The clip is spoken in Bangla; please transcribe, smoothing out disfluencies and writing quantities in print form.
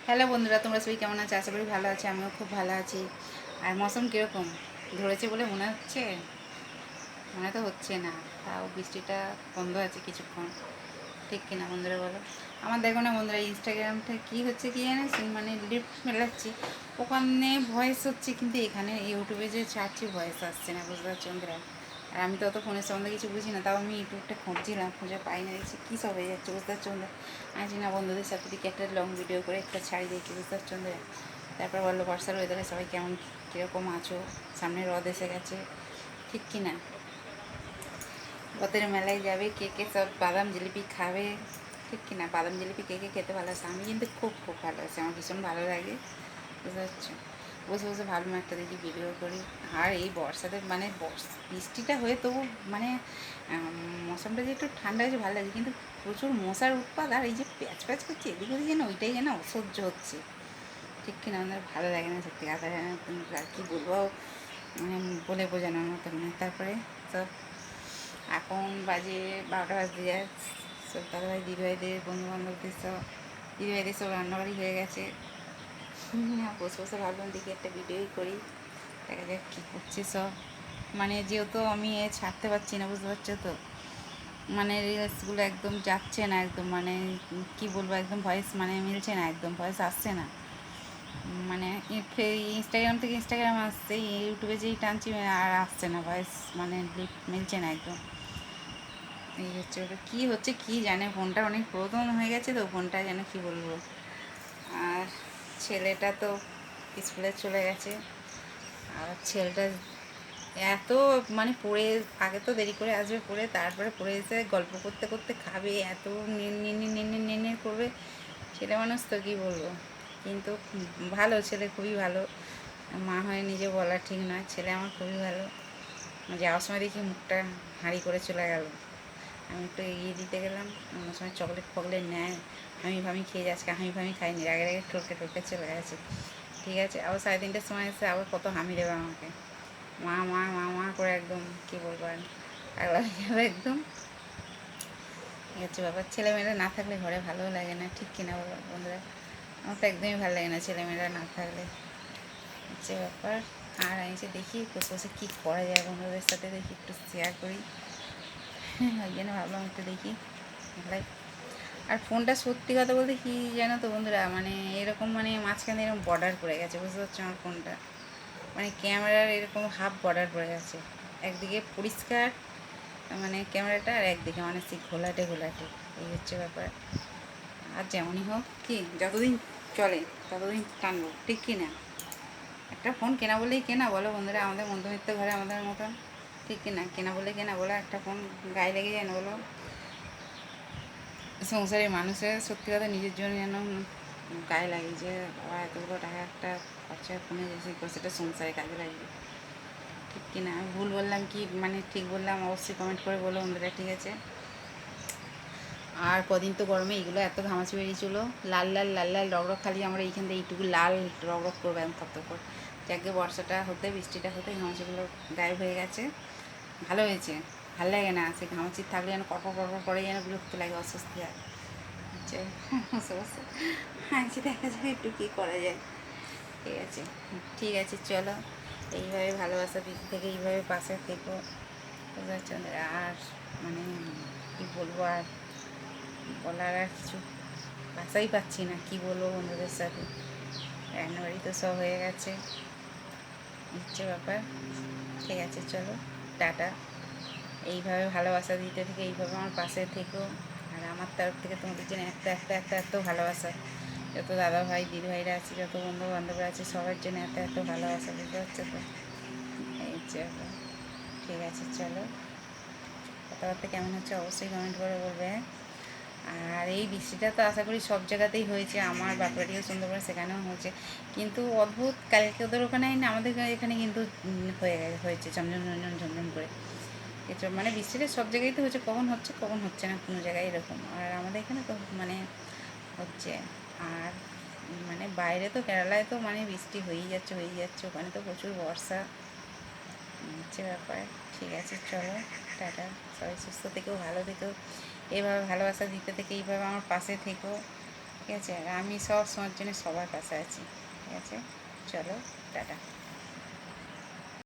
হ্যালো বন্ধুরা, তোমরা সবাই কেমন আছো? আশা করি ভালো আছি, আমিও খুব ভালো আছি। আর মৌসুম কীরকম ধরেছে বলে মনে হচ্ছে? মনে তো হচ্ছে না, তাও বৃষ্টিটা বন্ধ আছে কিছুক্ষণ। ঠিক কিনা বন্ধুরা বলো? আমার দেখো না বন্ধুরা, ইনস্টাগ্রামটা কী হচ্ছে কি জানিস, মানে লিফট মেলাচ্ছি, ওখানে ভয়েস হচ্ছে, কিন্তু এখানে ইউটিউবে যে ছাড়ছি ভয়েস আসছে না, বুঝতে পারছো বন্ধুরা? আর আমি তো অত ফোনের সম্বন্ধে কিছু বুঝি না, তাও আমি ইউটিউবটা খুঁজছিলাম, খুঁজে পাই না, দেখছি কী সব হয়ে যাচ্ছে, বুঝতে পারছো বন্ধুরা? আছি না বন্ধুদের সাথে দেখি একটা লং ভিডিও করে একটা ছাড়ি দেখি, বুঝতে পারছো বন্ধুরা? তারপর বললো বর্ষার ওয়েদারে সবাই কেমন কীরকম আছো, সামনে রদ এসে গেছে, ঠিক কি না? রথের মেলায় যাবে, কে কে সব বাদাম জিলিপি খাবে, ঠিক কি না? বাদাম জিলিপি কে কে খেতে ভালোবাসে? আমি কিন্তু খুব খুব ভালোবাসি, আমার ভীষণ ভালো লাগে, বুঝতে পারছো? বসে বসে ভাবলাম একটা দেখি ভিডিও করি। আর এই বর্ষাতে মানে বৃষ্টিটা হয়ে তবু মানে মৌসুমটা যে একটু ঠান্ডা হয়েছে ভালো লাগে, কিন্তু প্রচুর মশার উৎপাত, আর এই যে প্যাচ প্যাচ করছে এদিক ওদিকে, যেন ওইটাই যেন অসহ্য হচ্ছে, ঠিক কিনা? আমাদের ভালো লাগে না সত্যি কথা, আর কি বলবো, মানে বলে বোঝানোর মতো না। তারপরে সব এখন বাজে 12টা বাজতে যায়, সব দাদাভাই দিদিভাইদের বন্ধুবান্ধবদের সব দিদিভাইদের সব রান্নাবাড়ি হয়ে গেছে। বসে বসে ভাবলাম দেখি একটা ভিডিওই করি, দেখা যাক কী করছে সব। মানে যেহেতু আমি ছাড়তে পারছি না, বুঝতে পারছো তো, মানে রিলসগুলো একদম যাচ্ছে না, একদম মানে কি বলবো, একদম ভয়েস মানে মিলছে না, একদম ভয়েস আসছে না। মানে ইনস্টাগ্রাম থেকে ইনস্টাগ্রাম আসছে, ইউটিউবে যেই টানছি আর আসছে না ভয়েস, মানে মিলছে না একদম। এই হচ্ছে ওটা, কী হচ্ছে কী জানে, ফোনটা অনেক পুরাতন হয়ে গেছে তো, ফোনটা যেন কী বলবো। আর ছেলেটা তো স্কুলে চলে গেছে, আর ছেলেটা এত মানে পড়ে, আগে তো দেরি করে আসবে পড়ে, তারপরে পড়ে এসে গল্প করতে করতে খাবে, এত নির্ করবে। ছেলে মানুষ তো কী বলবো, কিন্তু ভালো ছেলে, খুবই ভালো। মা হয়ে নিজে বলা ঠিক নয়, ছেলে আমার খুবই ভালো। যাওয়ার সময় দেখি মুখটা হাঁড়ি করে চলে গেল, আমি একটু এগিয়ে দিতে গেলাম, অন্য সময় চকলেট ফকলেট নেয়, আমি খেয়ে যাচ্ছি, আমি খাইনি, আগে আগে ঠোকে ঠোকে চলে গেছে। ঠিক আছে, আবার 3:30টার সময় এসে আবার কত হামি দেবে আমাকে, মা মা মা মা করে, একদম কী বলবো, আর আগলা হয়ে যাবে একদম। ঠিক আছে, ব্যাপার ছেলেমেয়েরা না থাকলে ঘরে ভালোও লাগে না, ঠিক কিনা বলো বন্ধুরা? আমার তো একদমই ভালো লাগে না ছেলেমেয়েরা না থাকলে, হচ্ছে ব্যাপার। আর আমি যে দেখি বসে বসে কী করা যায় বন্ধুদের সাথে, দেখি একটু শেয়ার করি, ওই জন্য ভাবলাম একটু দেখি ভালো। আর ফোনটা সত্যি কথা বলতে কি জানো তো বন্ধুরা, মানে এরকম মানে মাঝখানে এরকম বর্ডার পড়ে গেছে, বুঝতে পারছো আমার ফোনটা, মানে ক্যামেরার এরকম হাফ বর্ডার পড়ে গেছে, একদিকে পরিষ্কার মানে ক্যামেরাটা, আর একদিকে মানে সেই ঘোলাটে ঘোলাটে, এই হচ্ছে ব্যাপার। আর যেমনই হোক, কি যতদিন চলে ততদিন টানবো, ঠিক কি না? একটা ফোন কেনা বলেই কেনা, বলো বন্ধুরা, আমাদের মধ্যবিত্ত ঘরে আমাদের মতন, ঠিক কিনা? কেনা বলে কেনা, বলো একটা ফোন গায়ে লেগে যায় না বলো? সংসারে মানুষের সত্যি কথা নিজের জন্য যেন গায়ে লাগে, যে বাবা এতগুলো টাকা একটা খরচা কমে যাচ্ছে, সেটা সংসারে কাজে লাগবে, ঠিক কিনা? আমি ভুল বললাম কি মানে ঠিক বললাম, অবশ্যই কমেন্ট করে বলো বন্ধুরা, ঠিক আছে? আর কদিন তো গরমে এইগুলো এত ঘামাচি বেরিয়েছিলো, লাল লাল লাল লাল রগরগ, খালি আমরা এইখান থেকে এইটুকু লাল রগরগ করবো এখন কত করে। যাকে বর্ষাটা হতে বৃষ্টিটা হতে ঘামাচিগুলো গায়েব হয়ে গেছে, ভালো হয়েছে। ভালো লাগে না সে ঘামাচি থাকলে যেন কড়কড় কড়কড় করে, যেন বিরক্ত লাগে, অস্বস্তি হয়, হচ্ছে বসে বসে হাঁচি, দেখা যায় একটু কী করা যায়। ঠিক আছে, ঠিক আছে, চলো এইভাবে ভালোবাসা দিক থেকে এইভাবে পাশে থেকো, বুঝতে পারছো? আর মানে কী বলবো, আর বলার আর কিছু ভাষাই পাচ্ছি না, কী বলবো বন্ধুদের সাথে। রান্নাবাড়ি তো সব হয়ে গেছে, ইচ্ছে ব্যাপার। ঠিক আছে, চলো টাটা। এইভাবে ভালোবাসা দিতে থেকে এইভাবে আমার পাশে থেকো, আর আমার তরফ থেকে তোমাদের জন্য এত এত এত এত ভালোবাসা, যত দাদা ভাই দিদি ভাইরা আছে, যত বন্ধু বান্ধবরা আছে, সবার জন্য এত এত ভালোবাসা, বুঝতে পারছো তো? এই হচ্ছে ব্যাপার। ঠিক আছে, চলো, কথাবার্তা কেমন হচ্ছে অবশ্যই কমেন্ট করে বলবে, হ্যাঁ? আর এই বৃষ্টিটা তো আশা করি সব জায়গাতেই হয়েছে, আমার বাঁকুড়াটিও সুন্দরবন সেখানেও হয়েছে, কিন্তু অদ্ভুত, কালকে ওদের ওখানে না, আমাদের এখানে কিন্তু হয়েছে ঝমঝম ঝমঝম ঝমঝম করে। কিছু মানে বৃষ্টিটা সব জায়গায় তো হচ্ছে, কখন হচ্ছে না কোনো জায়গায় এরকম, আর আমাদের এখানে তো মানে হচ্ছে। আর মানে বাইরে তো কেরালায় তো মানে বৃষ্টি হয়েই যাচ্ছে, ওখানে তো প্রচুর বর্ষা, হচ্ছে ব্যাপার। ঠিক আছে, চলো টাটা, সবাই সুস্থ থেকেও ভালো থেকেও, এইভাবে ভালোবাসা দিতে থেকে এইভাবে আমার পাশে থেকো, ঠিক আছে? আর আমি সব সময়ের জন্য সবার পাশে আছি। ঠিক আছে? চলো, টাটা।